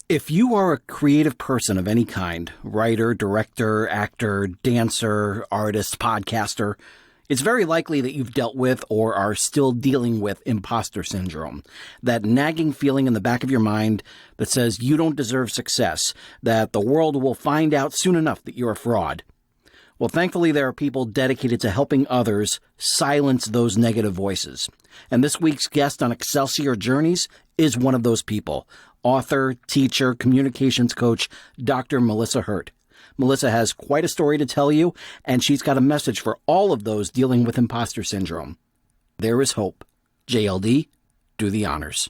If you are a creative person of any kind, writer, director, actor, dancer, artist, podcaster, it's very likely that you've dealt with or are still dealing with imposter syndrome. That nagging feeling in the back of your mind that says you don't deserve success, that the world will find out soon enough that you're a fraud. Well, thankfully, there are people dedicated to helping others silence those negative voices. And this week's guest on Excelsior Journeys is one of those people. Author, teacher, communications coach, Dr. Melissa Hurt. Melissa has quite a story to tell you, and she's got a message for all of those dealing with imposter syndrome. There is hope. JLD, do the honors.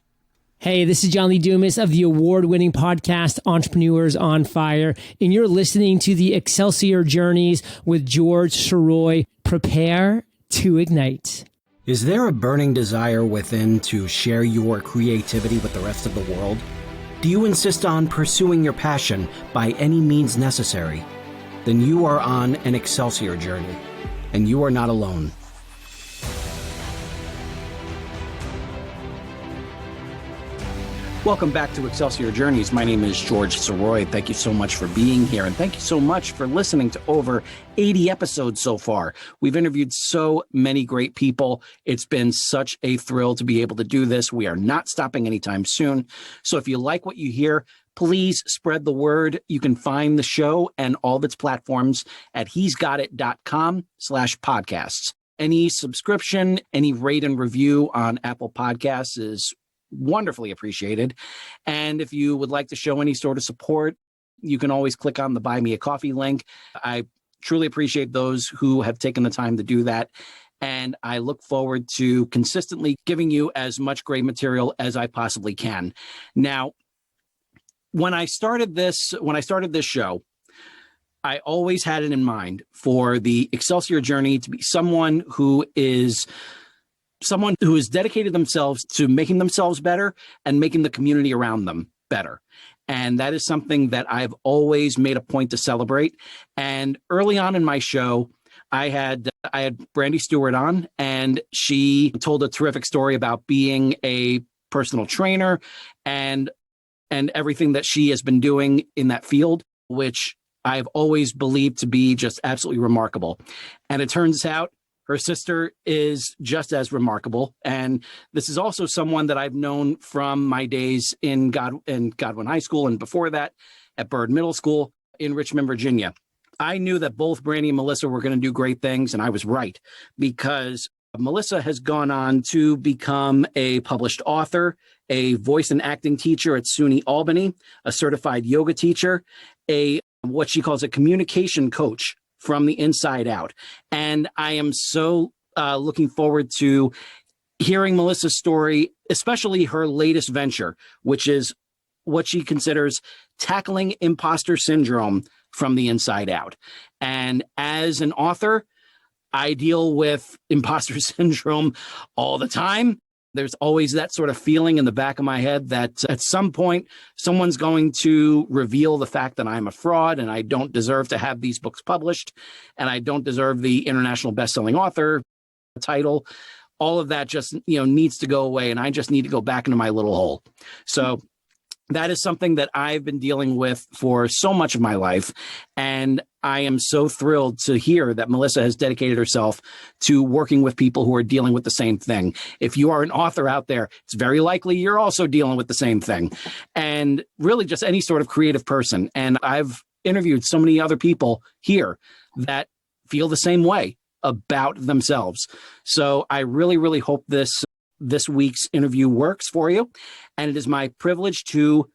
Hey, this is John Lee Dumas of the award-winning podcast Entrepreneurs on Fire, and you're listening to the Excelsior Journeys with George Sirois. Prepare to ignite. Is there a burning desire within to share your creativity with the rest of the world? Do you insist on pursuing your passion by any means necessary? Then you are on an Excelsior journey, and you are not alone. Welcome back to Excelsior Journeys. My name is George Sirois. Thank you so much for being here, and thank you so much for listening to over 80 episodes so far. We've interviewed so many great people. It's been such a thrill to be able to do this. We are not stopping anytime soon. So if you like what you hear, please spread the word. You can find the show and all of its platforms at he'sgotit.com/podcasts. Any subscription, any rate and review on Apple Podcasts is wonderfully appreciated. And if you would like to show any sort of support, you can always click on the Buy Me a Coffee link. I truly appreciate those who have taken the time to do that. And I look forward to consistently giving you as much great material as I possibly can. Now, when I started this show, I always had it in mind for the Excelsior journey to be someone who has dedicated themselves to making themselves better and making the community around them better. And that is something that I've always made a point to celebrate. And early on in my show, I had Brandy Stewart on, and she told a terrific story about being a personal trainer and everything that she has been doing in that field, which I've always believed to be just absolutely remarkable. And it turns out her sister is just as remarkable. And this is also someone that I've known from my days in Godwin High School, and before that at Byrd Middle School in Richmond, Virginia. I knew that both Brandy and Melissa were going to do great things, and I was right, because Melissa has gone on to become a published author, a voice and acting teacher at SUNY Albany, a certified yoga teacher, what she calls a communication coach from the inside out. And I am so looking forward to hearing Melissa's story, especially her latest venture, which is what she considers tackling imposter syndrome from the inside out. And as an author, I deal with imposter syndrome all the time. There's always that sort of feeling in the back of my head that at some point, someone's going to reveal the fact that I'm a fraud and I don't deserve to have these books published, and I don't deserve the international best-selling author title. All of that just, needs to go away, and I just need to go back into my little hole. So that is something that I've been dealing with for so much of my life. And I am so thrilled to hear that Melissa has dedicated herself to working with people who are dealing with the same thing. If you are an author out there, it's very likely you're also dealing with the same thing. And really just any sort of creative person. And I've interviewed so many other people here that feel the same way about themselves. So I really, really hope this week's interview works for you. And it is my privilege to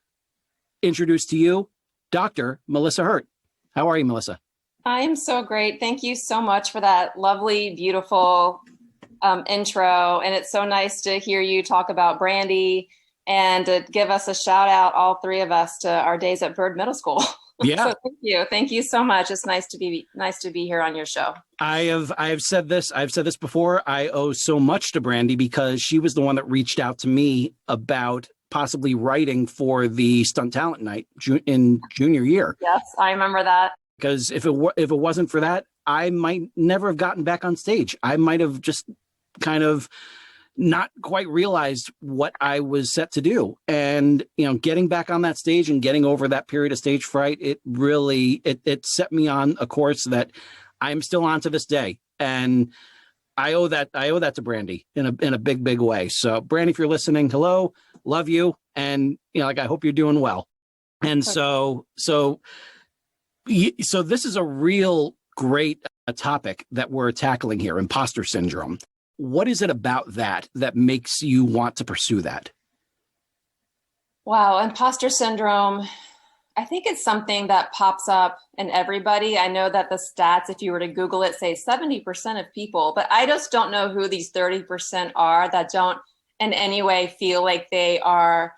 introduce to you Dr. Melissa Hurt. How are you, Melissa? I'm so great. Thank you so much for that lovely, beautiful intro. And it's so nice to hear you talk about Brandy and to give us a shout out, all three of us, to our days at Byrd Middle School. Yeah. So thank you so much. It's nice to be here on your show. I've said this before. I owe so much to Brandy because she was the one that reached out to me about possibly writing for the Stunt Talent Night in junior year. Yes, I remember that. Because if it wasn't for that, I might never have gotten back on stage. I might have just kind of not quite realized what I was set to do. And, getting back on that stage and getting over that period of stage fright, it really, it set me on a course that I'm still on to this day. And I owe that to Brandy in a big, big way. So Brandy, if you're listening, hello, love you. And, I hope you're doing well. And so this is a real great topic that we're tackling here, imposter syndrome. What is it about that makes you want to pursue that? Wow, imposter syndrome. I think it's something that pops up in everybody. I know that the stats, if you were to Google it, say 70% of people, but I just don't know who these 30% are that don't in any way feel like they are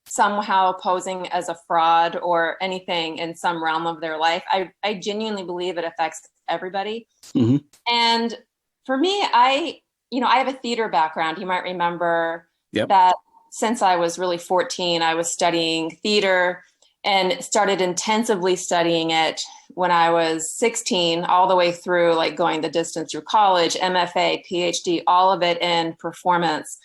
somehow posing as a fraud or anything in some realm of their life. I genuinely believe it affects everybody. Mm-hmm. And for me, I have a theater background. You might remember that since I was really 14, I was studying theater and started intensively studying it when I was 16, all the way through, like going the distance through college, MFA, PhD, all of it in performance.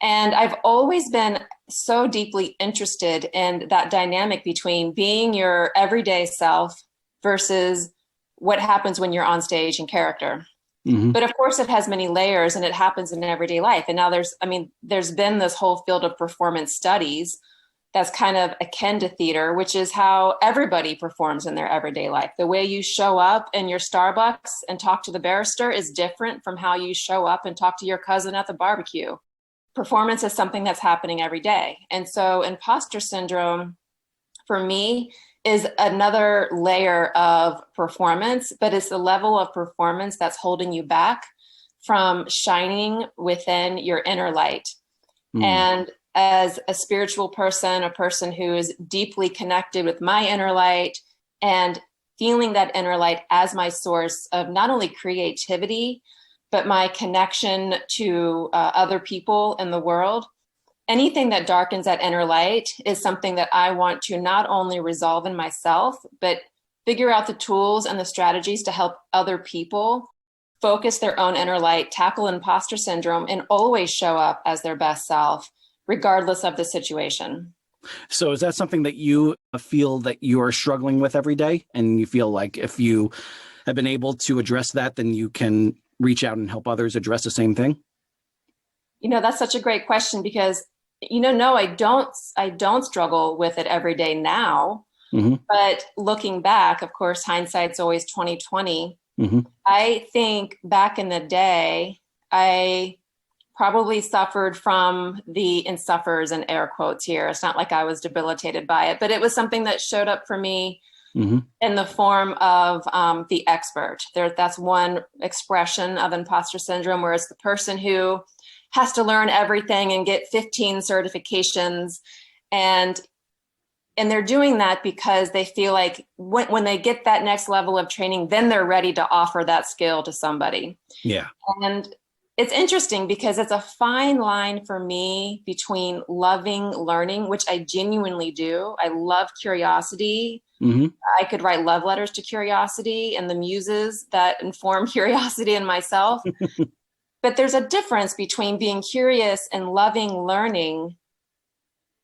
And I've always been so deeply interested in that dynamic between being your everyday self versus what happens when you're on stage in character. Mm-hmm. But of course, it has many layers and it happens in everyday life. And now there's been this whole field of performance studies that's kind of akin to theater, which is how everybody performs in their everyday life. The way you show up in your Starbucks and talk to the barrister is different from how you show up and talk to your cousin at the barbecue. Performance is something that's happening every day. And so imposter syndrome, for me, is another layer of performance, but it's the level of performance that's holding you back from shining within your inner light. Mm. And as a spiritual person, a person who is deeply connected with my inner light and feeling that inner light as my source of not only creativity, but my connection to other people in the world, anything that darkens that inner light is something that I want to not only resolve in myself, but figure out the tools and the strategies to help other people focus their own inner light, tackle imposter syndrome, and always show up as their best self, regardless of the situation. So is that something that you feel that you are struggling with every day? And you feel like if you have been able to address that, then you can reach out and help others address the same thing? That's such a great question because, no, I don't struggle with it every day now. Mm-hmm. But looking back, of course, hindsight's always 20/20. Mm-hmm. I think back in the day, I probably suffered from and suffers in air quotes here. It's not like I was debilitated by it, but it was something that showed up for me mm-hmm. in the form of the expert. That's one expression of imposter syndrome, where it's the person who has to learn everything and get 15 certifications. And they're doing that because they feel like when they get that next level of training, then they're ready to offer that skill to somebody. Yeah. And it's interesting because it's a fine line for me between loving learning, which I genuinely do. I love curiosity. Mm-hmm. I could write love letters to curiosity and the muses that inform curiosity in myself. But there's a difference between being curious and loving learning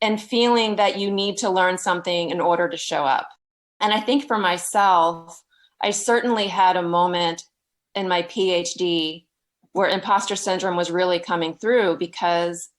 and feeling that you need to learn something in order to show up. And I think for myself, I certainly had a moment in my PhD where imposter syndrome was really coming through because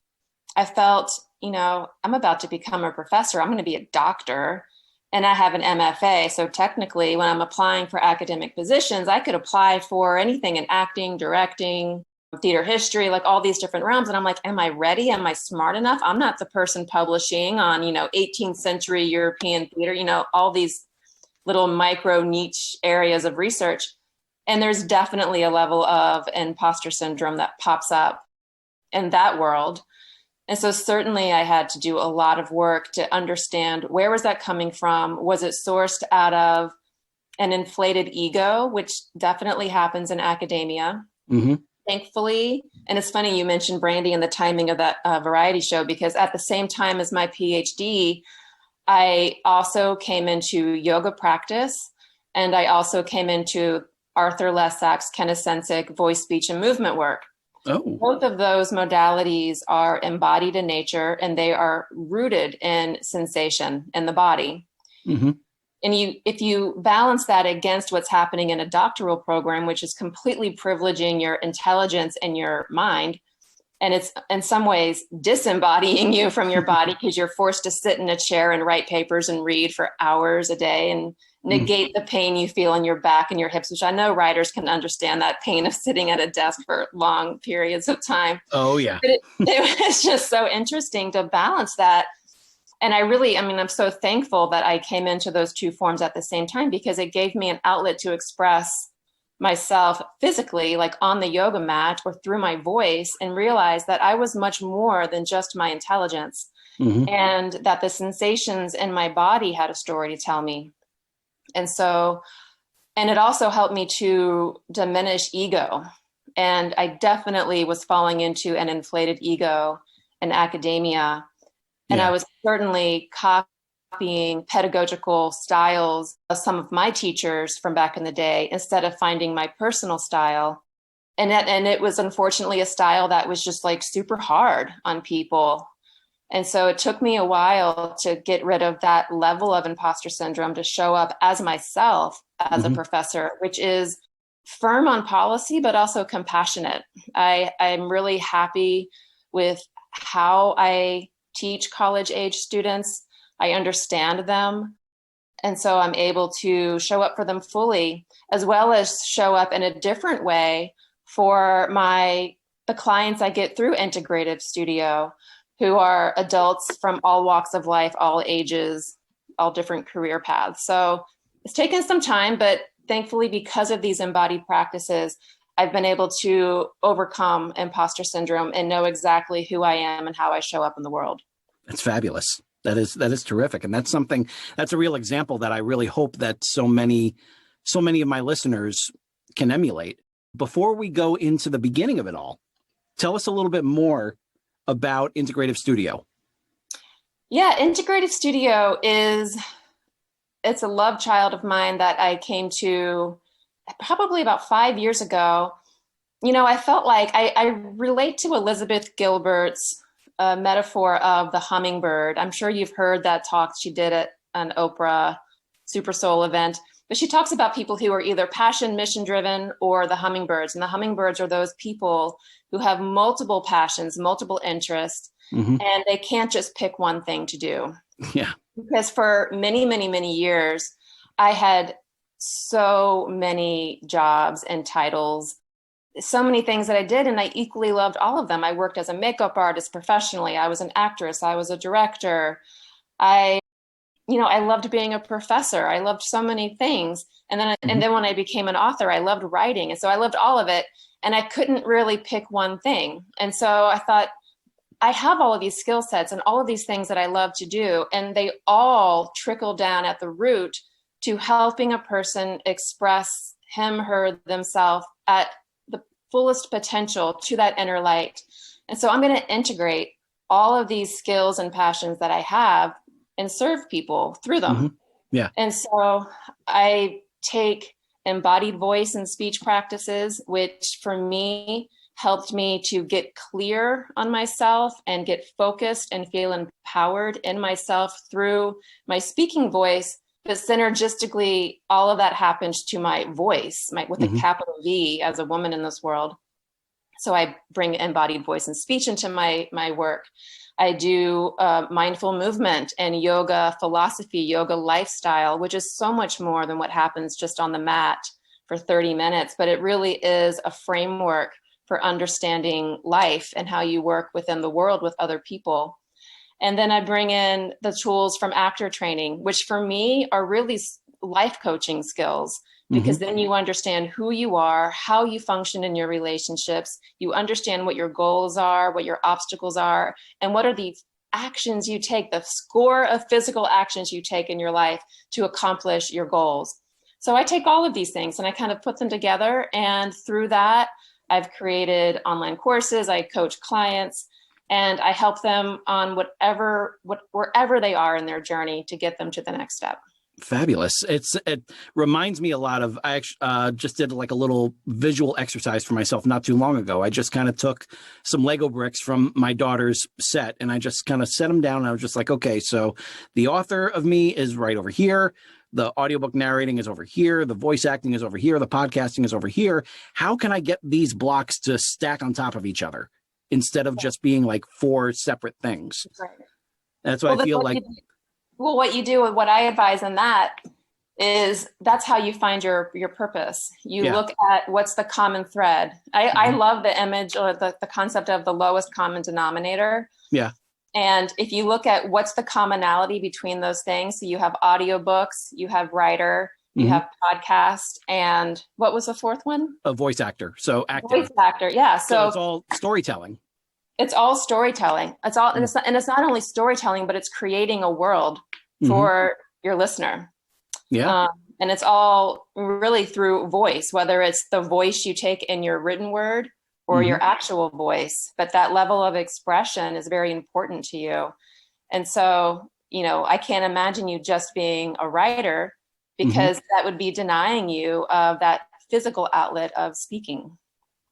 I felt, I'm about to become a professor. I'm going to be a doctor and I have an MFA. So technically, when I'm applying for academic positions, I could apply for anything in acting, directing, theater history, like all these different realms. And I'm like, am I ready? Am I smart enough? I'm not the person publishing on, 18th century European theater, all these little micro niche areas of research. And there's definitely a level of imposter syndrome that pops up in that world. And so certainly I had to do a lot of work to understand where was that coming from? Was it sourced out of an inflated ego, which definitely happens in academia? Mm-hmm. Thankfully, and it's funny you mentioned Brandy and the timing of that variety show, because at the same time as my PhD, I also came into yoga practice, and I also came into Arthur Lessak's kinesthetic voice, speech, and movement work. Oh. Both of those modalities are embodied in nature, and they are rooted in sensation in the body. Mm-hmm. And if you balance that against what's happening in a doctoral program, which is completely privileging your intelligence and your mind, and it's in some ways disembodying you from your body because you're forced to sit in a chair and write papers and read for hours a day and negate the pain you feel in your back and your hips, which I know writers can understand that pain of sitting at a desk for long periods of time. Oh, yeah. But it was just so interesting to balance that. And I'm so thankful that I came into those two forms at the same time, because it gave me an outlet to express myself physically, like on the yoga mat or through my voice, and realize that I was much more than just my intelligence, and that the sensations in my body had a story to tell me. And it also helped me to diminish ego. And I definitely was falling into an inflated ego in academia. And I was certainly copying pedagogical styles of some of my teachers from back in the day instead of finding my personal style. And it was unfortunately a style that was just like super hard on people. And so it took me a while to get rid of that level of imposter syndrome, to show up as myself as a professor, which is firm on policy, but also compassionate. I'm really happy with how I teach college age students. I understand them. And so I'm able to show up for them fully, as well as show up in a different way for the clients I get through Integrative Studio, who are adults from all walks of life, all ages, all different career paths. So it's taken some time, but thankfully, because of these embodied practices, I've been able to overcome imposter syndrome and know exactly who I am and how I show up in the world. That's fabulous. That is terrific. And that's a real example that I really hope that so many of my listeners can emulate. Before we go into the beginning of it all, tell us a little bit more about Integrative Studio. Yeah, Integrative Studio it's a love child of mine that I came to probably about 5 years ago. I felt like I relate to Elizabeth Gilbert's metaphor of the hummingbird. I'm sure you've heard that talk she did at an Oprah Super Soul event, but she talks about people who are either passion, mission driven, or the hummingbirds. And the hummingbirds are those people who have multiple passions, multiple interests, and they can't just pick one thing to do. Yeah. Because for many, many, many years, I had so many jobs and titles, so many things that I did, and I equally loved all of them. I worked as a makeup artist professionally. I was an actress. I was a director. I loved being a professor. I loved so many things. And then when I became an author, I loved writing. And so I loved all of it, and I couldn't really pick one thing. And so I thought, I have all of these skill sets and all of these things that I love to do, and they all trickle down at the root to helping a person express him, her, themselves at the fullest potential to that inner light. And so I'm going to integrate all of these skills and passions that I have and serve people through them. Yeah. And so I take embodied voice and speech practices, which for me helped me to get clear on myself and get focused and feel empowered in myself through my speaking voice. But synergistically, all of that happens to my voice, with a capital V, as a woman in this world. So I bring embodied voice and speech into my work. I do mindful movement and yoga philosophy, yoga lifestyle, which is so much more than what happens just on the mat for 30 minutes. But it really is a framework for understanding life and how you work within the world with other people. And then I bring in the tools from actor training, which for me are really life coaching skills, because then you understand who you are, how you function in your relationships. You understand what your goals are, what your obstacles are, and what are the actions you take, the score of physical actions you take in your life to accomplish your goals. So I take all of these things and I kind of put them together. And through that, I've created online courses, I coach clients, and I help them on wherever they are in their journey to get them to the next step. Fabulous. It reminds me a lot of, I actually just did like a little visual exercise for myself not too long ago. I just kind of took some Lego bricks from my daughter's set and I just kind of set them down. And I was just like, okay, so the author of me is right over here. The audiobook narrating is over here. The voice acting is over here. The podcasting is over here. How can I get these blocks to stack on top of each other instead of just being like four separate things? Right. That's what I feel like. Well, what you do, what I advise in that is that's how you find your purpose. You look at what's the common thread. I love the image or the concept of the lowest common denominator. Yeah. And if you look at what's the commonality between those things, so you have audiobooks, you have writer, you have podcast, and what was the fourth one? A voice actor. So acting. Voice actor, yeah. So it's all storytelling. It's all storytelling. It's all, and it's not only storytelling, but it's creating a world for your listener. Yeah. And it's all really through voice, whether it's the voice you take in your written word or your actual voice, but that level of expression is very important to you. And so, I can't imagine you just being a writer because that would be denying you of that physical outlet of speaking.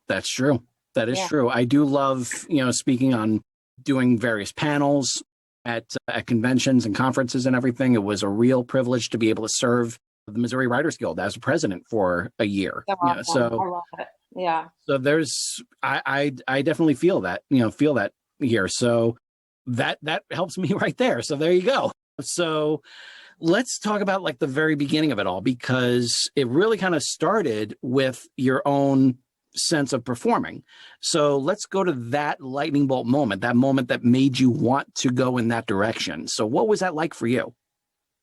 That's true. That is true. I do love, speaking on doing various panels at conventions and conferences and everything. It was a real privilege to be able to serve the Missouri Writers Guild as president for a year. So awesome. So I love it. Yeah. So I definitely feel that, here. So that helps me right there. So there you go. So let's talk about like the very beginning of it all, because it really kind of started with your own sense of performing. So let's go to that lightning bolt moment, that moment that made you want to go in that direction. So what was that like for you?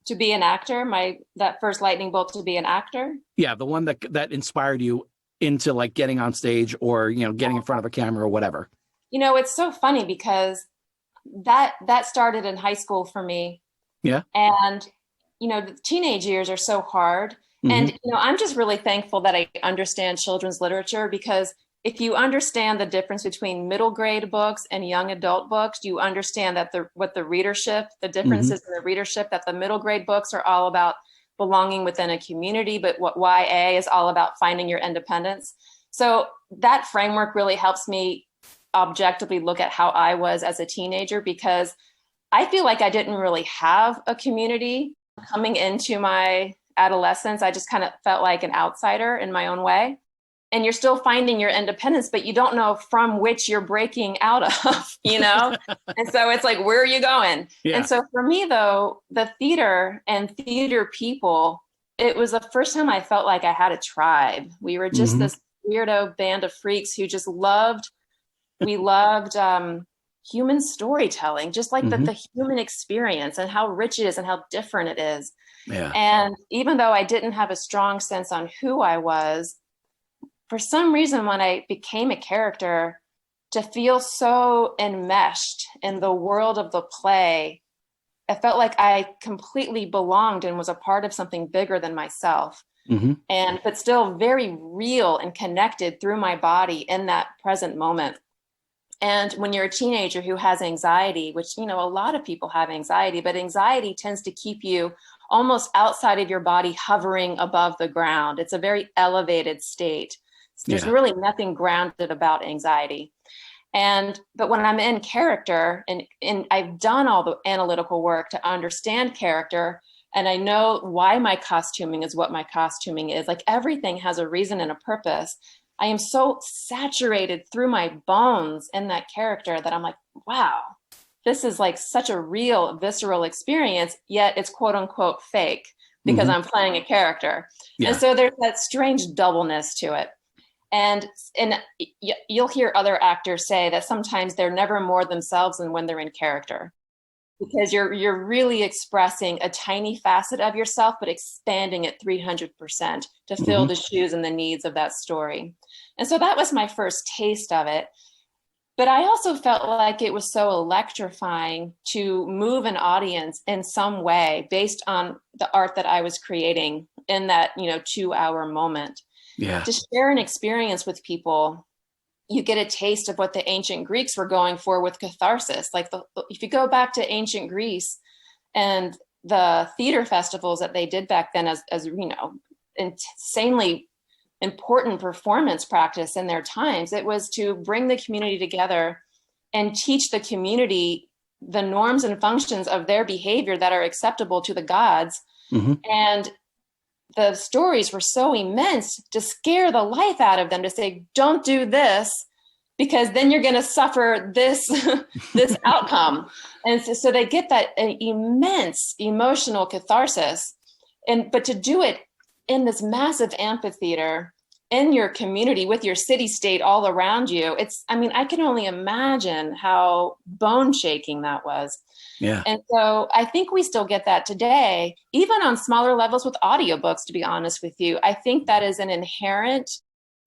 To be an actor, that first lightning bolt to be an actor? Yeah, the one that inspired you into like getting on stage or, getting in front of a camera or whatever. It's so funny because that started in high school for me. Yeah. And, the teenage years are so hard. And, I'm just really thankful that I understand children's literature, because if you understand the difference between middle grade books and young adult books, you understand that the differences in the readership, that the middle grade books are all about belonging within a community, but what YA is all about finding your independence. So that framework really helps me objectively look at how I was as a teenager, because I feel like I didn't really have a community coming into my adolescence. I just kind of felt like an outsider in my own way. And you're still finding your independence, but you don't know from which you're breaking out of, And so it's like, where are you going? Yeah. And so for me, though, the theater and theater people, it was the first time I felt like I had a tribe. We were just this weirdo band of freaks who just loved human storytelling, just like the human experience and how rich it is and how different it is. Yeah. And even though I didn't have a strong sense on who I was, for some reason, when I became a character, to feel so enmeshed in the world of the play, I felt like I completely belonged and was a part of something bigger than myself. But still very real and connected through my body in that present moment. And when you're a teenager who has anxiety, which, a lot of people have anxiety, but anxiety tends to keep you almost outside of your body, hovering above the ground. It's a very elevated state. There's really nothing grounded about anxiety. But when I'm in character and I've done all the analytical work to understand character, and I know why my costuming is what my costuming is, like everything has a reason and a purpose. I am so saturated through my bones in that character that I'm like, wow, this is like such a real visceral experience, yet it's quote unquote fake because I'm playing a character. Yeah. And so there's that strange doubleness to it. And you'll hear other actors say that sometimes they're never more themselves than when they're in character, because you're really expressing a tiny facet of yourself, but expanding it 300% to fill the shoes and the needs of that story. And so that was my first taste of it. But I also felt like it was so electrifying to move an audience in some way based on the art that I was creating in that, 2-hour moment. Yeah. To share an experience with people, you get a taste of what the ancient Greeks were going for with catharsis. Like if you go back to ancient Greece and the theater festivals that they did back then as insanely important performance practice in their times. It was to bring the community together and teach the community the norms and functions of their behavior that are acceptable to the gods. Mm-hmm. And the stories were so immense to scare the life out of them, to say, don't do this, because then you're going to suffer this, this outcome. And so they get that immense emotional catharsis. But to do it in this massive amphitheater, in your community, with your city state all around you, I can only imagine how bone shaking that was. Yeah. And so I think we still get that today, even on smaller levels with audiobooks, to be honest with you. I think that is an inherent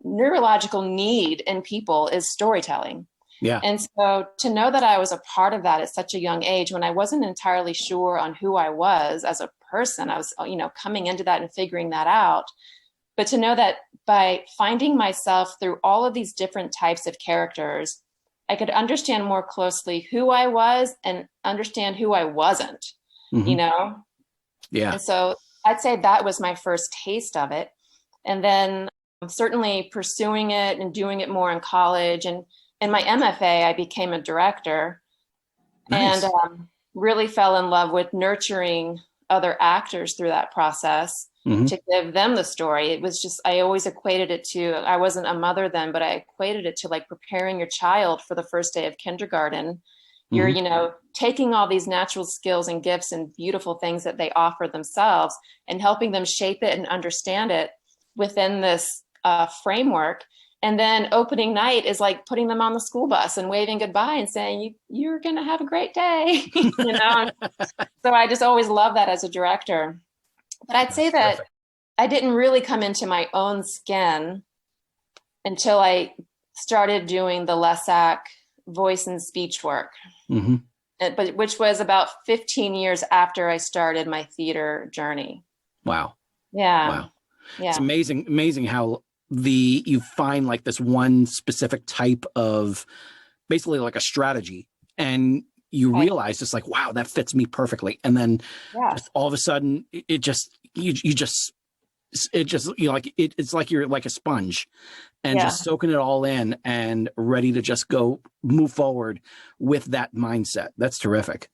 neurological need in people, is storytelling. Yeah. And so to know that I was a part of that at such a young age, when I wasn't entirely sure on who I was as a person, I was, coming into that and figuring that out. But to know that by finding myself through all of these different types of characters, I could understand more closely who I was and understand who I wasn't, Mm-hmm. Yeah. And so I'd say that was my first taste of it. And then certainly pursuing it and doing it more in college. And in my MFA, I became a director. Nice. And really fell in love with nurturing other actors through that process. Mm-hmm. To give them the story. It was just, I always equated it to, I wasn't a mother then, but I equated it to like preparing your child for the first day of kindergarten. You're, Mm-hmm. taking all these natural skills and gifts and beautiful things that they offer themselves and helping them shape it and understand it within this framework. And then opening night is like putting them on the school bus and waving goodbye and saying, you're going to have a great day. So I just always love that as a director. But I'd say that Terrific. I didn't really come into my own skin until I started doing the LESAC voice and speech work, Mm-hmm. but which was about 15 years after I started my theater journey. Wow. Yeah. Wow. Yeah. It's amazing how you find like this one specific type of, basically like a strategy, and you realize it's like, wow, that fits me perfectly. And then just all of a sudden it's like you're like a sponge and just soaking it all in and ready to just move forward with that mindset. That's terrific.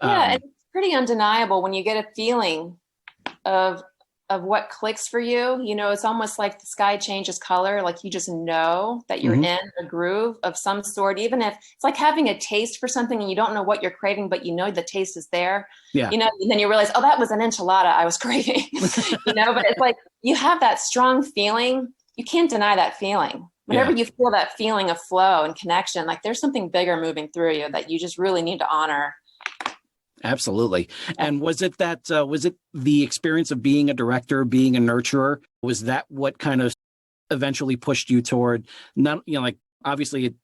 Yeah. And it's pretty undeniable when you get a feeling of what clicks for you. It's almost like the sky changes color. Like you just know that you're in a groove of some sort, even if it's like having a taste for something and you don't know what you're craving, but the taste is there. Yeah. And then you realize, oh, that was an enchilada I was craving. But it's like you have that strong feeling. You can't deny that feeling. Whenever you feel that feeling of flow and connection, like there's something bigger moving through you that you just really need to honor. Absolutely. And was it the experience of being a director, being a nurturer? Was that what kind of eventually pushed you toward not, like obviously it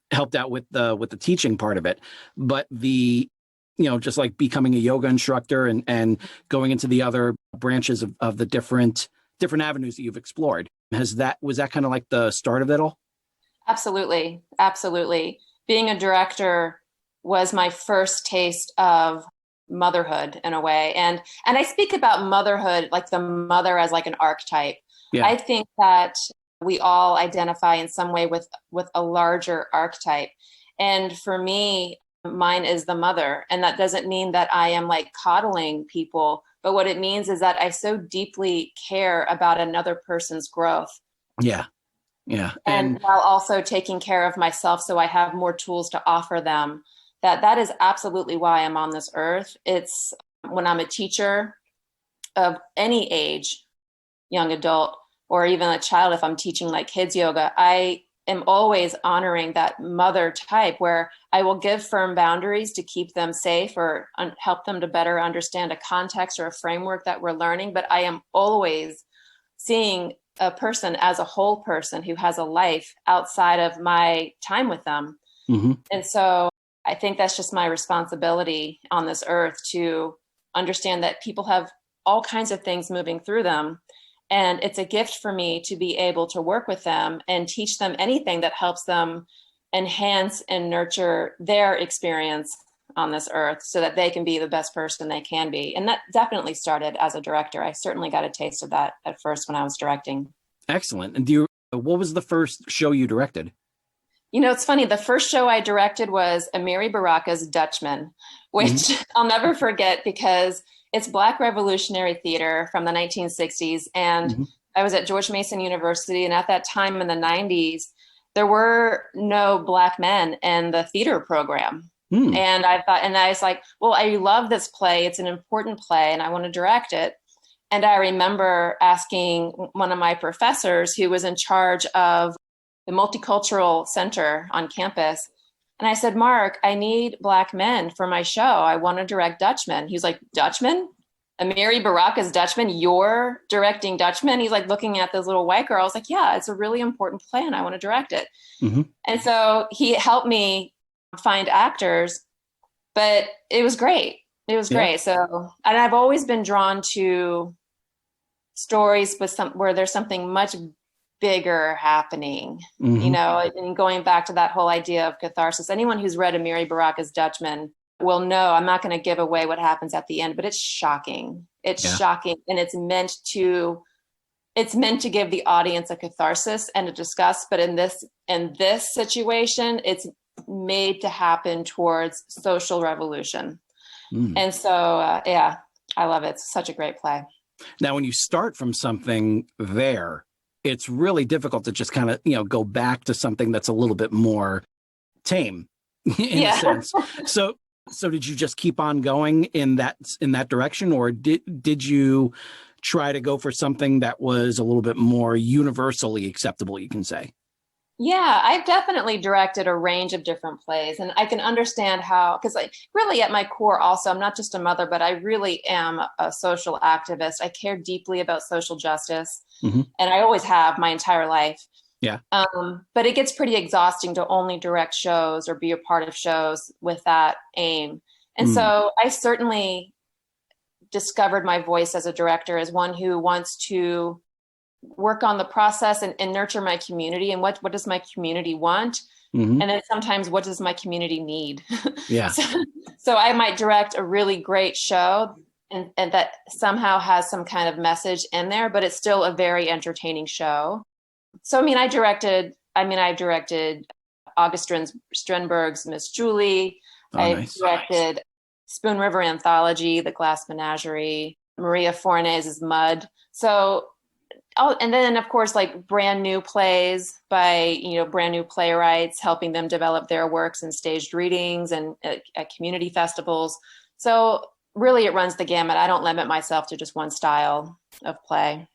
helped out with the teaching part of it, but just like becoming a yoga instructor and going into the other branches of the different avenues that you've explored. Was that kind of like the start of it all? Absolutely. Absolutely. Being a director was my first taste of motherhood in a way. And I speak about motherhood, like the mother as like an archetype. Yeah. I think that we all identify in some way with a larger archetype. And for me, mine is the mother. And that doesn't mean that I am like coddling people, but what it means is that I so deeply care about another person's growth. Yeah. Yeah. And while also taking care of myself so I have more tools to offer them. That is absolutely why I'm on this earth. It's when I'm a teacher of any age, young adult, or even a child, if I'm teaching like kids yoga, I am always honoring that mother type where I will give firm boundaries to keep them safe or help them to better understand a context or a framework that we're learning. But I am always seeing a person as a whole person who has a life outside of my time with them. Mm-hmm. And so I think that's just my responsibility on this earth to understand that people have all kinds of things moving through them. And it's a gift for me to be able to work with them and teach them anything that helps them enhance and nurture their experience on this earth so that they can be the best person they can be. And that definitely started as a director. I certainly got a taste of that at first when I was directing. Excellent. And what was the first show you directed? It's funny. The first show I directed was Amiri Baraka's Dutchman, which I'll never forget because it's Black Revolutionary Theater from the 1960s. And I was at George Mason University. And at that time in the 90s, there were no Black men in the theater program. And I was like, well, I love this play. It's an important play and I want to direct it. And I remember asking one of my professors who was in charge of the multicultural center on campus. And I said, Mark, I need Black men for my show. I want to direct Dutchman. He was like, Dutchman? Amiri Baraka's Dutchman? You're directing Dutchman? He's like looking at this little white girl. I was like, yeah, it's a really important play and I want to direct it. And so he helped me find actors, but it was great. It was great. So, and I've always been drawn to stories with where there's something much bigger happening, and going back to that whole idea of catharsis. Anyone who's read Amiri Baraka's Dutchman will know, I'm not going to give away what happens at the end, but it's shocking. It's shocking. And it's meant to give the audience a catharsis and a disgust. But in this situation, it's made to happen towards social revolution. And so, I love it. It's such a great play. Now, when you start from something there, it's really difficult to just kind of, go back to something that's a little bit more tame in a sense. So did you just keep on going in that direction, or did you try to go for something that was a little bit more universally acceptable, you can say? Yeah, I've definitely directed a range of different plays, and I can understand how, because really at my core also, I'm not just a mother, but I really am a social activist. I care deeply about social justice, and I always have my entire life. Yeah. But it gets pretty exhausting to only direct shows or be a part of shows with that aim. And so I certainly discovered my voice as a director as one who wants to work on the process and nurture my community and what does my community want, and then sometimes what does my community need. So I might direct a really great show and that somehow has some kind of message in there, but it's still a very entertaining show. So I directed August Strindberg's Miss Julie. Directed Spoon River Anthology, The Glass Menagerie, Maria Fornes's Mud. So and then of course, brand new plays by, brand new playwrights, helping them develop their works in staged readings and at community festivals. So really it runs the gamut. I don't limit myself to just one style of play.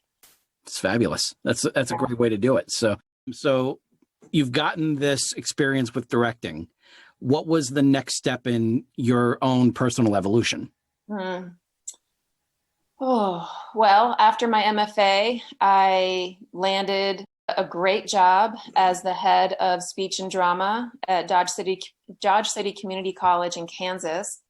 It's fabulous. That's a great way to do it. So you've gotten this experience with directing. What was the next step in your own personal evolution? Oh, well, after my MFA, I landed a great job as the head of speech and drama at Dodge City Community College in Kansas.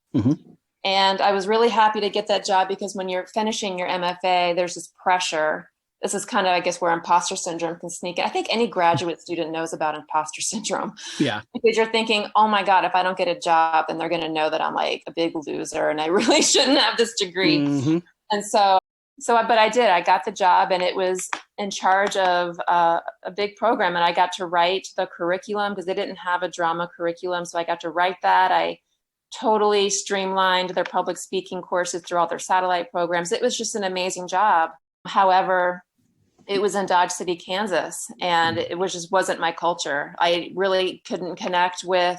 And I was really happy to get that job because when you're finishing your MFA, there's this pressure. This is kind of, I guess, where imposter syndrome can sneak in. I think any graduate student knows about imposter syndrome. Yeah. Because you're thinking, oh my God, if I don't get a job, then they're going to know that I'm like a big loser and I really shouldn't have this degree. And but I did. I got the job and it was in charge of a big program. And I got to write the curriculum because they didn't have a drama curriculum. So I got to write that. I totally streamlined their public speaking courses through all their satellite programs. It was just an amazing job. However, it was in Dodge City, Kansas, and it wasn't my culture. I really couldn't connect with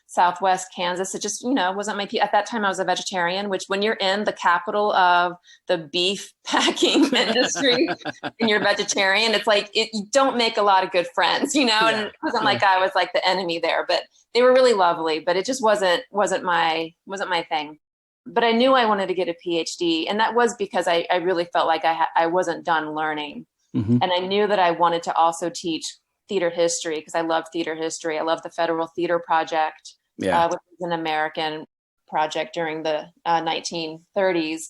Southwest Kansas. It just, wasn't my, at that time I was a vegetarian, which when you're in the capital of the beef packing industry and you're vegetarian, it's like, you don't make a lot of good friends, and it wasn't like I was like the enemy there, but they were really lovely, but it just wasn't my thing. But I knew I wanted to get a PhD. And that was because I really felt like I wasn't done learning. And I knew that I wanted to also teach theater history because I love theater history. I love the Federal Theater Project, which was an American project during the 1930s.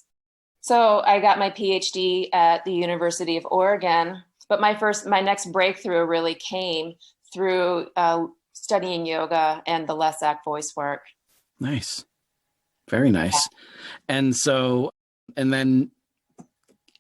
So I got my PhD at the University of Oregon. But my next breakthrough really came through studying yoga and the Lesak voice work. Nice. Very nice. And so, and then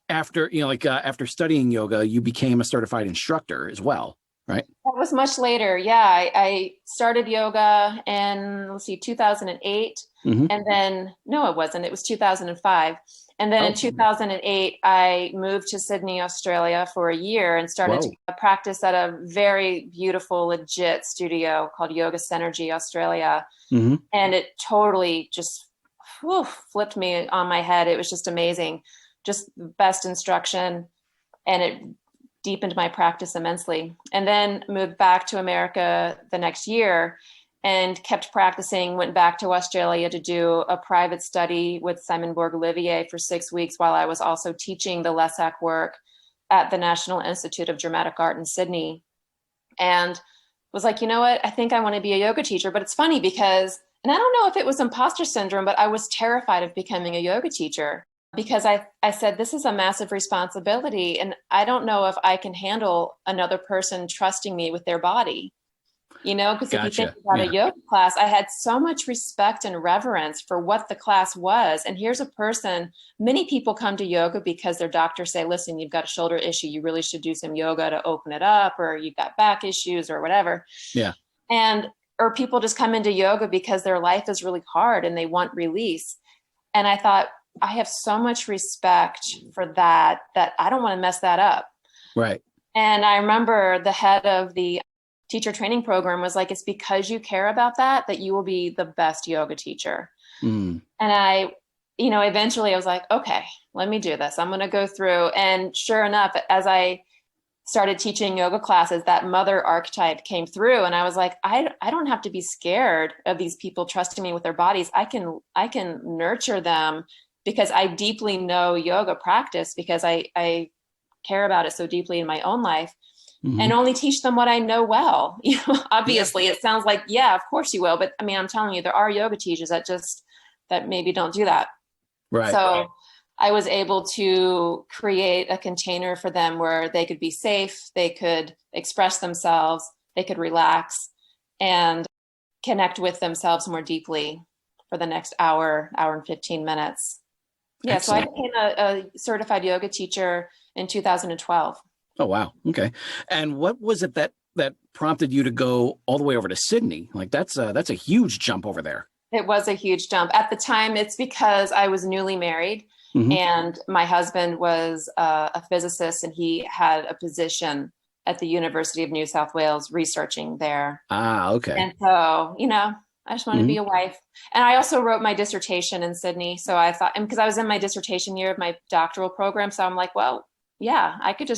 after, after studying yoga, you became a certified instructor as well, right? That was much later. Yeah, I started yoga in, let's see, 2008. Mhm. And then, no, it wasn't. It was 2005. And then in 2008, I moved to Sydney, Australia for a year and started to practice at a very beautiful, legit studio called Yoga Synergy Australia. Mhm. And it totally just flipped me on my head. It was just amazing. Just the best instruction. And it deepened my practice immensely. And then moved back to America the next year and kept practicing, went back to Australia to do a private study with Simon Borg-Olivier for 6 weeks while I was also teaching the Lesak work at the National Institute of Dramatic Art in Sydney. And was like, you know what? I think I want to be a yoga teacher. But it's funny because, and I don't know if it was imposter syndrome, but I was terrified of becoming a yoga teacher because I said, this is a massive responsibility. And I don't know if I can handle another person trusting me with their body. Because if you think about a yoga class, I had so much respect and reverence for what the class was. And here's a person, many people come to yoga because their doctors say, listen, you've got a shoulder issue. You really should do some yoga to open it up, or you've got back issues or whatever. Yeah. Or people just come into yoga because their life is really hard and they want release. And I thought, I have so much respect for that I don't want to mess that up. Right. And I remember the head of the teacher training program was like, it's because you care about that you will be the best yoga teacher. And I, eventually I was like, okay, let me do this. I'm going to go through. And sure enough, as I started teaching yoga classes, that mother archetype came through. And I was like, I don't have to be scared of these people trusting me with their bodies. I can nurture them because I deeply know yoga practice because I care about it so deeply in my own life. And only teach them what I know well. Obviously it sounds like, yeah, of course you will. But I mean, I'm telling you, there are yoga teachers that maybe don't do that. Right. So I was able to create a container for them where they could be safe, they could express themselves, they could relax and connect with themselves more deeply for the next hour and 15 minutes. Yeah. Excellent. So I became a certified yoga teacher in 2012. Oh, wow. Okay. And what was it that prompted you to go all the way over to Sydney? Like that's a huge jump over there. It was a huge jump. At the time, it's because I was newly married and my husband was a physicist and he had a position at the University of New South Wales researching there. Ah, okay. And so, I just wanted to be a wife. And I also wrote my dissertation in Sydney. So I thought, and because I was in my dissertation year of my doctoral program, so I'm like, well, yeah, I could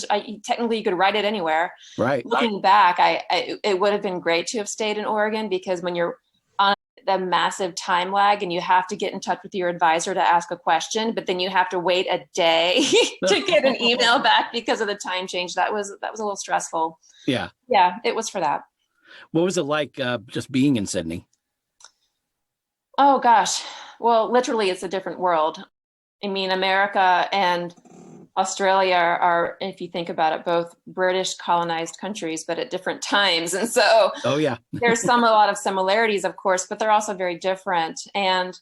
technically you could write it anywhere. Right. Looking back, it would have been great to have stayed in Oregon because when you're on the massive time lag and you have to get in touch with your advisor to ask a question, but then you have to wait a day to get an email back because of the time change. That was a little stressful. Yeah. Yeah, it was for that. What was it like just being in Sydney? Oh gosh. Well, literally it's a different world. I mean, America and Australia are, if you think about it, both British colonized countries, but at different times. And so there's a lot of similarities, of course, but they're also very different. And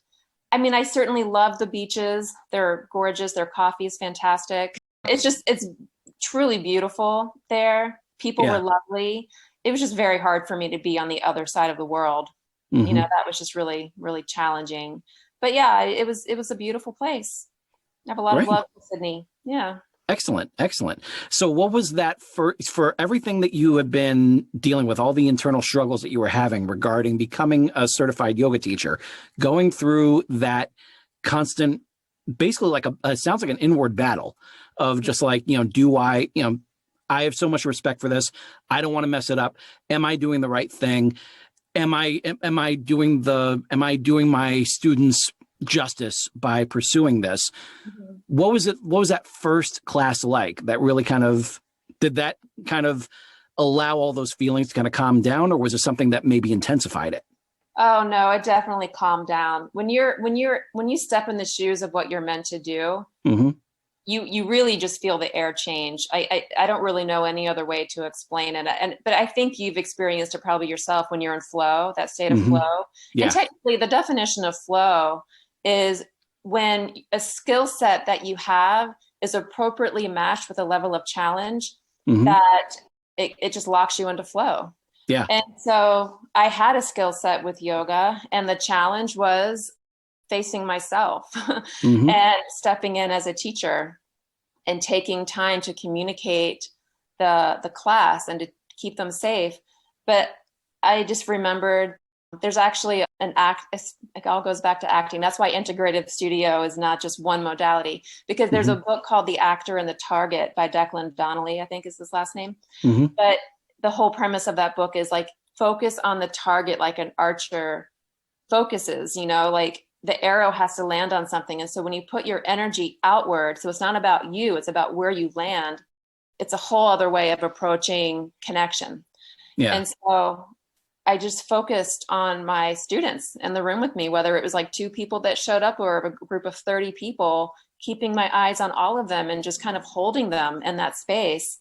I mean, I certainly love the beaches. They're gorgeous. Their coffee is fantastic. It's truly beautiful there. People were lovely. It was just very hard for me to be on the other side of the world. That was just really, really challenging. But yeah, it was a beautiful place. I have a lot of love for Sydney. Yeah. Excellent. So what was that for everything that you have been dealing with, all the internal struggles that you were having regarding becoming a certified yoga teacher, going through that constant, basically like it sounds like an inward battle of just like, do I have so much respect for this. I don't want to mess it up. Am I doing the right thing? Am I doing my students justice by pursuing this? What was that first class like that really did that allow all those feelings to kind of calm down, or was it something that maybe intensified it? Oh no, it definitely calmed down. When you step in the shoes of what you're meant to do, you really just feel the air change. I don't really know any other way to explain it. But I think you've experienced it probably yourself when you're in flow, that state of flow. Yeah. And technically the definition of flow is when a skill set that you have is appropriately matched with a level of challenge, that it just locks you into flow. Yeah. And so I had a skill set with yoga, and the challenge was facing myself and stepping in as a teacher and taking time to communicate the class and to keep them safe. But I just remembered there's actually it all goes back to acting. That's why integrative studio is not just one modality, because there's a book called The Actor and the Target by Declan Donnelly, I think is his last name. But the whole premise of that book is like, focus on the target like an archer focuses, like the arrow has to land on something. And so when you put your energy outward, so it's not about you, it's about where you land. It's a whole other way of approaching connection. Yeah. And so I just focused on my students in the room with me, whether it was like 2 people that showed up or a group of 30 people, keeping my eyes on all of them and just kind of holding them in that space.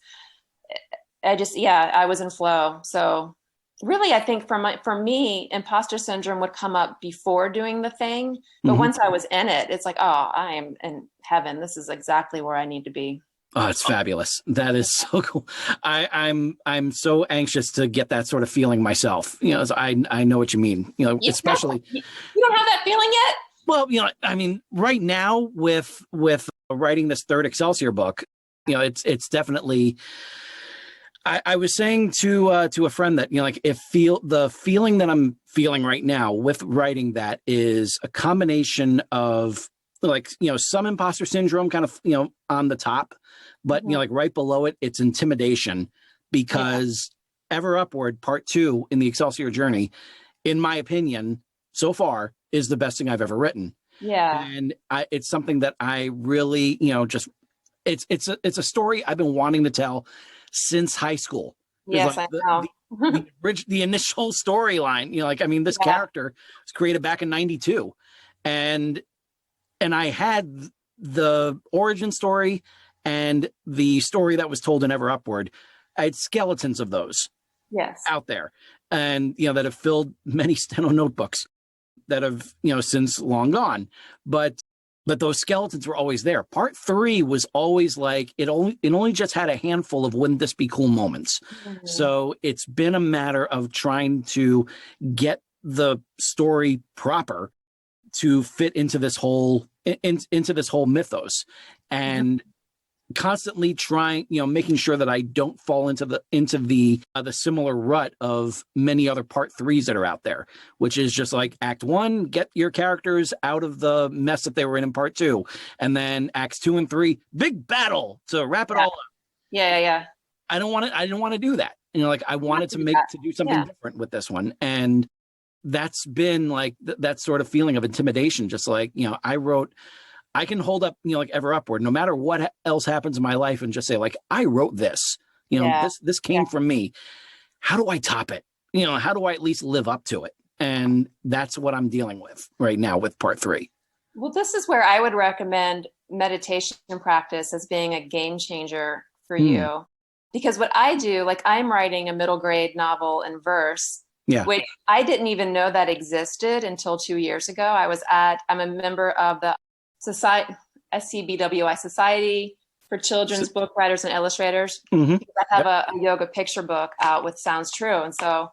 I was in flow. So really, I think for me, imposter syndrome would come up before doing the thing. But once I was in it, it's like, oh, I am in heaven. This is exactly where I need to be. Oh, it's fabulous. That is so cool. I'm so anxious to get that sort of feeling myself. I know what you mean, especially. You don't have that feeling yet? Well, I mean, right now with writing this 3rd Excelsior book, it's definitely, I was saying to a friend that, the feeling that I'm feeling right now with writing that is a combination of some imposter syndrome kind of, on the top, but, like right below it, it's intimidation, because Ever Upward Part 2 in the Excelsior Journey, in my opinion, so far is the best thing I've ever written. Yeah. And it's something that I really, it's a story I've been wanting to tell since high school. Yes, I know. The initial storyline, this character was created back in 92, and I had the origin story and the story that was told in Ever Upward. I had skeletons of those out there, and that have filled many steno notebooks that have since long gone, but those skeletons were always there. Part 3 was always like it only just had a handful of wouldn't this be cool moments. So it's been a matter of trying to get the story proper to fit into this whole mythos, and constantly trying, making sure that I don't fall into the similar rut of many other part 3s that are out there, which is just like Act 1, get your characters out of the mess that they were in part 2, and then Acts 2 and 3, big battle to wrap it all up. Yeah. I didn't want to do that. I wanted to do something different with this one, and that's been like that sort of feeling of intimidation. Just like, I can hold up, like Ever Upward, no matter what else happens in my life, and just say like, I wrote this, this came from me. How do I top it? How do I at least live up to it? And that's what I'm dealing with right now with part 3. Well, this is where I would recommend meditation practice as being a game changer for you. Because what I do, like I'm writing a middle grade novel in verse, which I didn't even know that existed until 2 years ago. I'm a member of the SCBWI, Society for Children's Book Writers and Illustrators. I have a yoga picture book out with Sounds True. And so,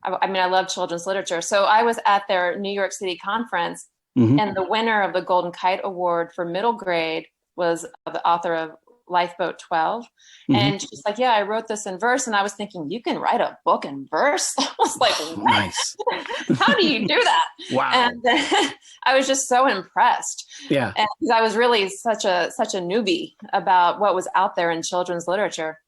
I love children's literature. So I was at their New York City conference, and the winner of the Golden Kite Award for middle grade was the author of Lifeboat 12. And she's like, I wrote this in verse. And I was thinking, you can write a book in verse? I was like, what? Nice. How do you do that? Wow. And I was just so impressed. Yeah. And I was really such a newbie about what was out there in children's literature.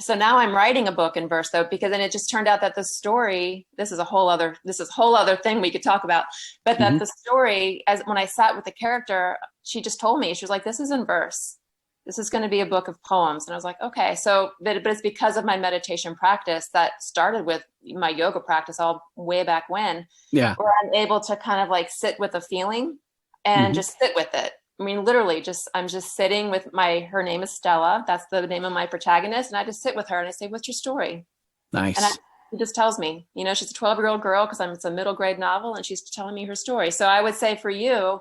So now I'm writing a book in verse, though, because then it just turned out that the story, this is a whole other thing we could talk about, but that the story, as when I sat with the character, she just told me, she was like, this is in verse. This is going to be a book of poems. And I was like, okay. So, but it's because of my meditation practice that started with my yoga practice all way back when, where I'm able to kind of like sit with a feeling and just sit with it. I mean, literally I'm just sitting with her name is Stella. That's the name of my protagonist. And I just sit with her and I say, what's your story? Nice. He just tells me, she's a 12-year-old girl because it's a middle grade novel and she's telling me her story. So I would say for you,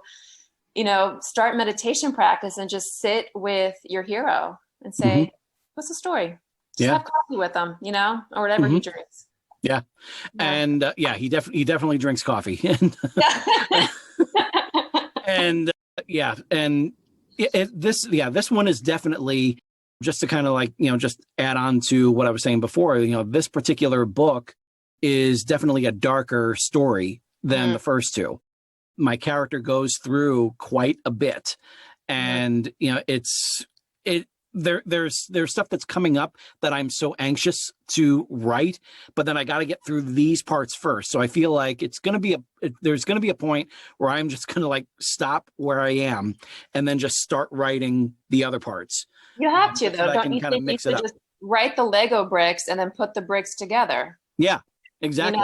start meditation practice and just sit with your hero and say, what's the story? Just have coffee with him, or whatever he drinks. Yeah. And he definitely drinks coffee. And this one is definitely, just to kind of like, just add on to what I was saying before, this particular book is definitely a darker story than the first two. My character goes through quite a bit, and there's stuff that's coming up that I'm so anxious to write, but then I got to get through these parts first. So I feel like there's going to be a point where I'm just going to like stop where I am and then just start writing the other parts. You have to, though. Don't you think you should just write the Lego bricks and then put the bricks together? Yeah, exactly.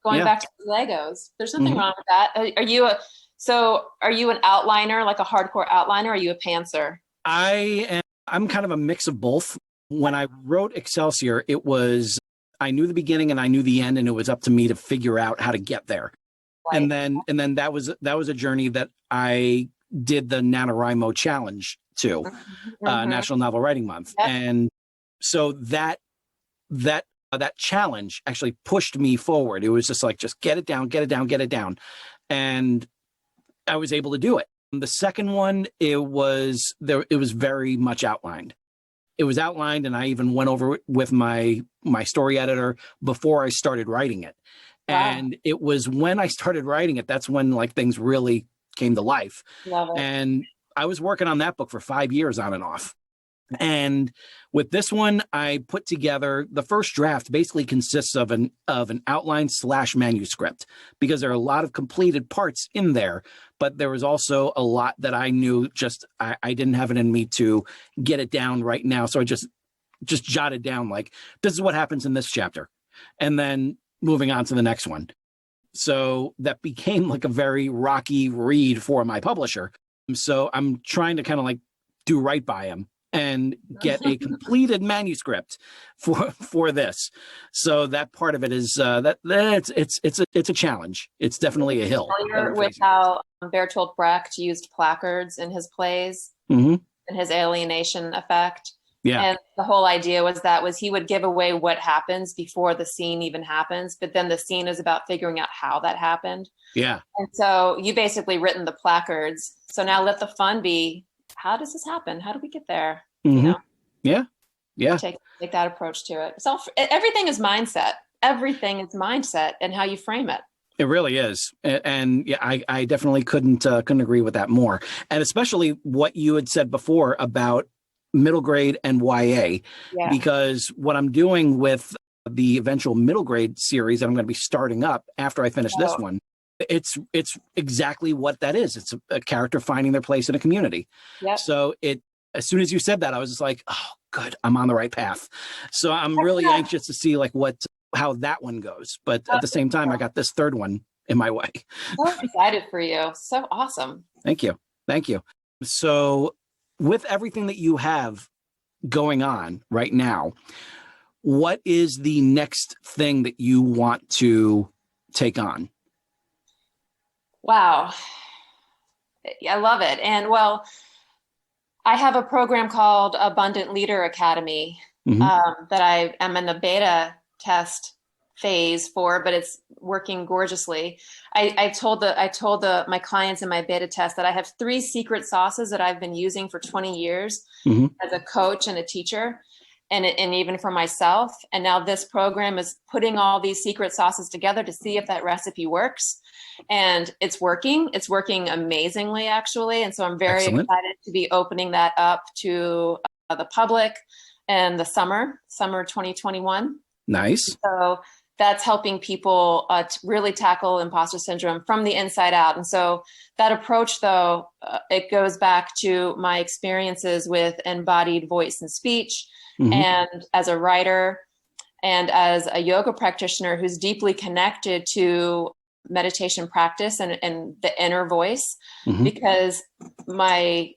Going back to the Legos, there's nothing wrong with that. Are you an outliner, like a hardcore outliner? Or are you a pantser? I'm kind of a mix of both. When I wrote Excelsior, I knew the beginning and I knew the end, and it was up to me to figure out how to get there. Right. And then that was a journey that I did the NaNoWriMo challenge to, National Novel Writing Month. Yep. And so that challenge actually pushed me forward. It was just like, just get it down. And I was able to do it. The second one, it was very much outlined. It was outlined, and I even went over it with my story editor before I started writing it. Wow. And it was when I started writing it, that's when like things really came to life. Love it. And I was working on that book for 5 years on and off. And with this one, I put together, the first draft basically consists of an outline / manuscript, because there are a lot of completed parts in there, but there was also a lot that I knew I didn't have it in me to get it down right now. So I just jotted down like, this is what happens in this chapter, and then moving on to the next one. So that became like a very rocky read for my publisher. So I'm trying to kind of like do right by him and get a completed manuscript for this. So that part of it is it's a challenge. It's definitely a hill. Familiar with how Bertolt Brecht used placards in his plays and his alienation effect. Yeah. And the whole idea was he would give away what happens before the scene even happens, but then the scene is about figuring out how that happened. Yeah. And so you basically written the placards. So now let the fun be, how does this happen? How do we get there? Yeah. Yeah. Take that approach to it. So everything is mindset. Everything is mindset and how you frame it. It really is. And yeah, I definitely couldn't agree with that more. And especially what you had said before about middle grade and YA, because what I'm doing with the eventual middle grade series that I'm going to be starting up after I finish this one, it's exactly what that is. It's a character finding their place in a community. Yep. So as soon as you said that, I was just like, oh, good, I'm on the right path. So I'm really anxious to see like how that one goes. But at the same time, I got this third one in my way. So excited for you. So awesome. Thank you. So with everything that you have going on right now, what is the next thing that you want to take on? Wow. I love it. And well, I have a program called Abundant Leader Academy that I am in the beta test phase for, but it's working gorgeously. I told my clients in my beta test that I have 3 secret sauces that I've been using for 20 years as a coach and a teacher, and even for myself. And now this program is putting all these secret sauces together to see if that recipe works. And it's working. It's working amazingly, actually. And so I'm very excited to be opening that up to the public in the summer 2021. Nice. So that's helping people to really tackle imposter syndrome from the inside out. And so that approach, though, it goes back to my experiences with embodied voice and speech, and as a writer and as a yoga practitioner who's deeply connected to meditation practice and the inner voice, because my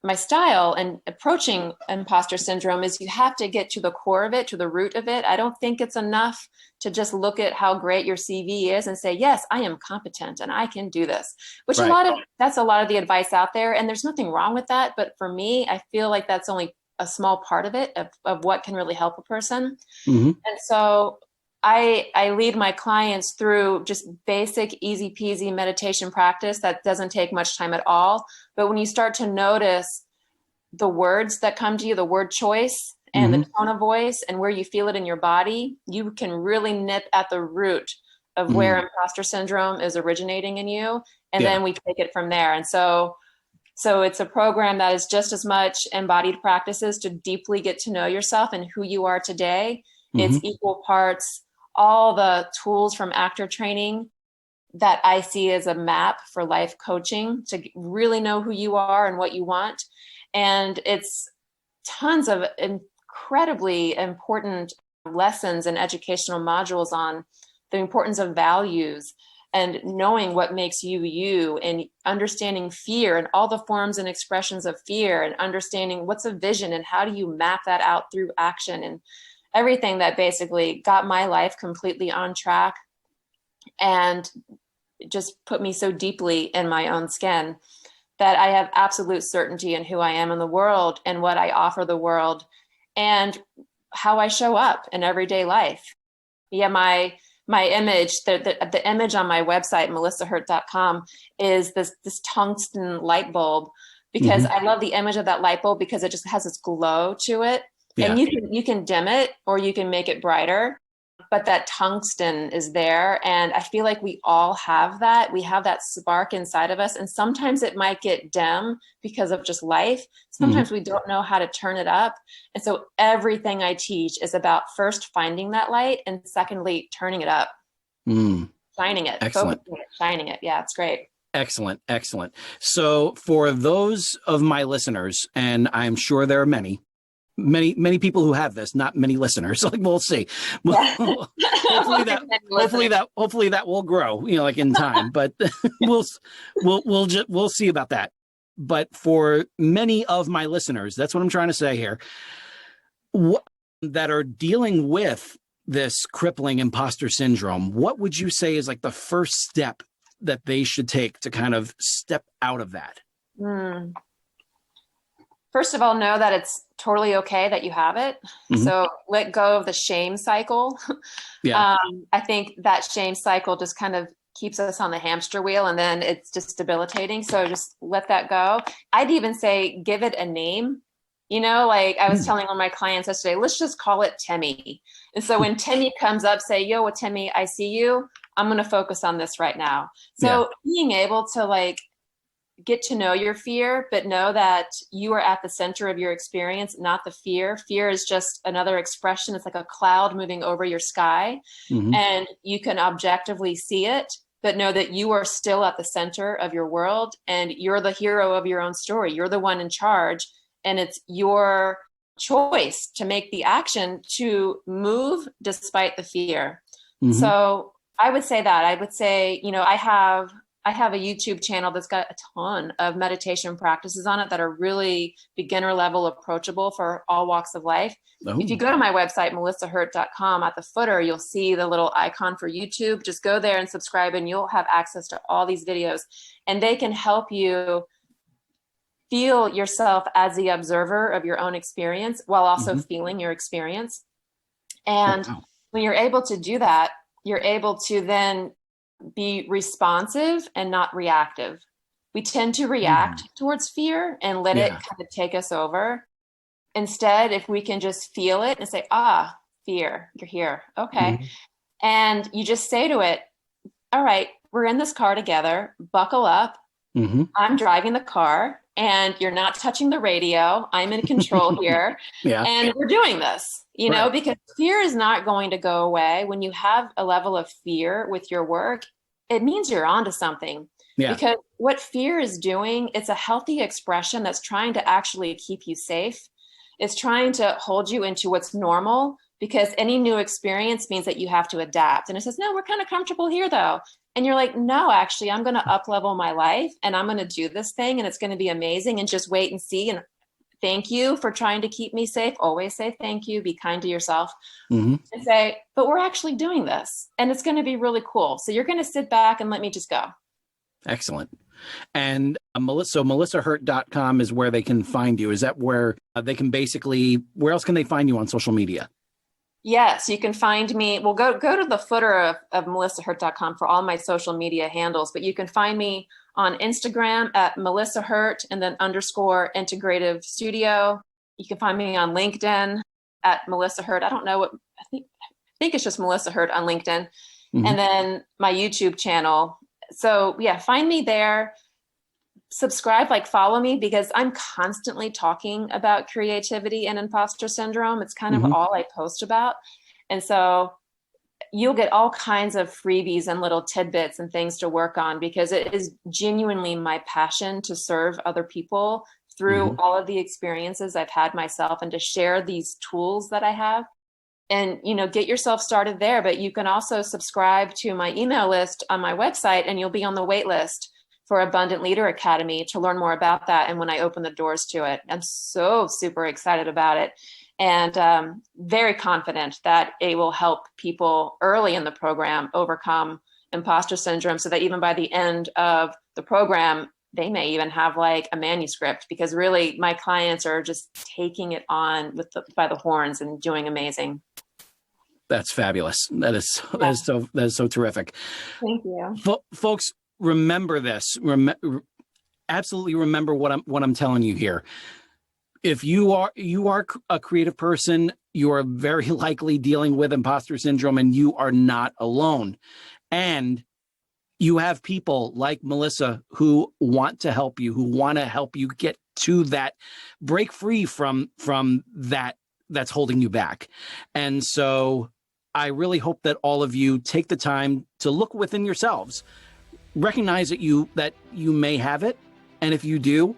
my style and approaching imposter syndrome is you have to get to the core of it, to the root of it. I don't think it's enough to just look at how great your CV is and say, yes, I am competent and I can do this, which Right. that's a lot of the advice out there. And there's nothing wrong with that. But for me, I feel like that's only a small part of it, of what can really help a person. Mm-hmm. And so I lead my clients through just basic, easy peasy meditation practice that doesn't take much time at all. But when you start to notice the words that come to you, the word choice and the tone of voice and where you feel it in your body, you can really nip at the root of where imposter syndrome is originating in you. And then we take it from there. And so it's a program that is just as much embodied practices to deeply get to know yourself and who you are today. It's equal parts all the tools from actor training that I see as a map for life coaching to really know who you are and what you want. And it's tons of incredibly important lessons and educational modules on the importance of values and knowing what makes you you, and understanding fear and all the forms and expressions of fear, and understanding what's a vision and how do you map that out through action, and everything that basically got my life completely on track and just put me so deeply in my own skin that I have absolute certainty in who I am in the world and what I offer the world and how I show up in everyday life. Yeah, my image, the image on my website, melissahurt.com, is this tungsten light bulb, because I love the image of that light bulb because it just has this glow to it. Yeah. And you can dim it or you can make it brighter, but that tungsten is there. And I feel like we all have that. We have that spark inside of us. And sometimes it might get dim because of just life. Sometimes we don't know how to turn it up. And so everything I teach is about first finding that light and secondly, turning it up, shining it, Excellent. focusing it, shining it. Yeah, it's great. Excellent. Excellent. So for those of my listeners, and I'm sure there are many people who have this, not many listeners. Like, we'll see. Hopefully that will grow, like in time, but we'll see about that. But for many of my listeners, that's what I'm trying to say here, that are dealing with this crippling imposter syndrome, what would you say is like the first step that they should take to kind of step out of that? First of all, know that it's totally okay that you have it. So let go of the shame cycle. Yeah. I think that shame cycle just kind of keeps us on the hamster wheel, and then it's just debilitating. So just let that go. I'd even say give it a name. Like I was telling one of my clients yesterday, let's just call it Timmy. And so when Timmy comes up, say, yo, Timmy, I see you. I'm going to focus on this right now. So being able to get to know your fear, but know that you are at the center of your experience, not the fear. Fear is just another expression. It's like a cloud moving over your sky, and you can objectively see it, but know that you are still at the center of your world and you're the hero of your own story. You're the one in charge, and it's your choice to make the action to move despite the fear. So I would say that. I would say, I have a YouTube channel that's got a ton of meditation practices on it that are really beginner level, approachable for all walks of life. If you go to my website, melissahurt.com, at the footer, you'll see the little icon for YouTube. Just go there and subscribe and you'll have access to all these videos, and they can help you feel yourself as the observer of your own experience while also feeling your experience. And when you're able to do that, you're able to then be responsive and not reactive. We tend to react towards fear and let it kind of take us over. Instead, if we can just feel it and say, fear, you're here. Okay. And you just say to it, all right, we're in this car together, buckle up. I'm driving the car and you're not touching the radio. I'm in control here. And we're doing this, because fear is not going to go away. When you have a level of fear with your work, it means you're onto something. Because what fear is doing, it's a healthy expression that's trying to actually keep you safe. It's trying to hold you into what's normal, because any new experience means that you have to adapt. And it says, no, we're kind of comfortable here though. And you're like, no, actually, I'm going to up level my life and I'm going to do this thing and it's going to be amazing, and just wait and see. And thank you for trying to keep me safe. Always say thank you. Be kind to yourself. And say, but we're actually doing this and it's going to be really cool. So you're going to sit back and let me just go. Excellent. And melissahurt.com is where they can find you. Is that where they can basically, where else can they find you on social media? Yes, you can find me. Well, go to the footer of melissahurt.com for all my social media handles, but you can find me on Instagram at Melissa Hurt and then _Integrative Studio. You can find me on LinkedIn at Melissa Hurt. I don't know what, I think it's just Melissa Hurt on LinkedIn. And then my YouTube channel. So yeah, find me there. Subscribe, follow me, because I'm constantly talking about creativity and imposter syndrome. It's kind of all I post about. And so you'll get all kinds of freebies and little tidbits and things to work on, because it is genuinely my passion to serve other people through all of the experiences I've had myself, and to share these tools that I have. And, get yourself started there. But you can also subscribe to my email list on my website, and you'll be on the wait list for Abundant Leader Academy to learn more about that. And when I open the doors to it, I'm so super excited about it, and very confident that it will help people early in the program overcome imposter syndrome, so that even by the end of the program, they may even have a manuscript, because really my clients are just taking it on by the horns and doing amazing. That's fabulous. That is so terrific. Thank you. Folks, remember this. Absolutely remember what I'm telling you here. If you are a creative person, you are very likely dealing with imposter syndrome, and you are not alone. And you have people like Melissa who want to help you, get to that, break free from that's holding you back. And so I really hope that all of you take the time to look within yourselves, recognize that you may have it. And if you do,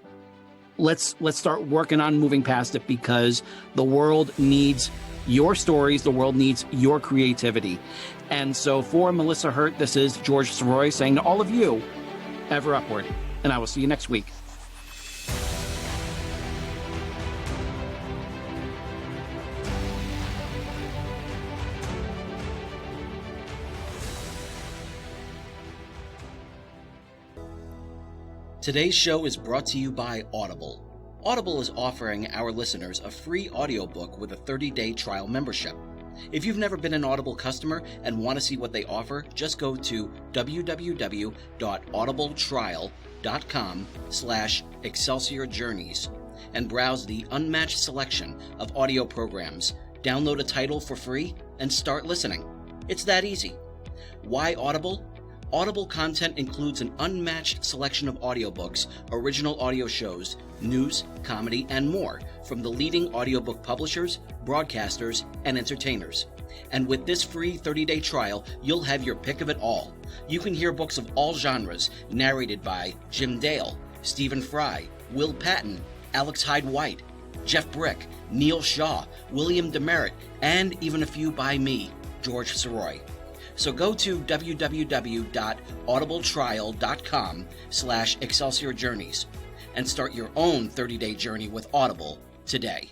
let's start working on moving past it, because the world needs your stories. The world needs your creativity. And so for Melissa Hurt, this is George Sirois saying to all of you, ever upward. And I will see you next week. Today's show is brought to you by Audible. Audible is offering our listeners a free audiobook with a 30-day trial membership. If you've never been an Audible customer and want to see what they offer, just go to www.audibletrial.com/Excelsior Journeys and browse the unmatched selection of audio programs. Download a title for free and start listening. It's that easy. Why Audible? Audible content includes an unmatched selection of audiobooks, original audio shows, news, comedy, and more from the leading audiobook publishers, broadcasters, and entertainers. And with this free 30-day trial, you'll have your pick of it all. You can hear books of all genres narrated by Jim Dale, Stephen Fry, Will Patton, Alex Hyde White, Jeff Brick, Neil Shaw, William Demerit, and even a few by me, George Sirois. So go to www.audibletrial.com/Excelsior Journeys and start your own 30-day journey with Audible today.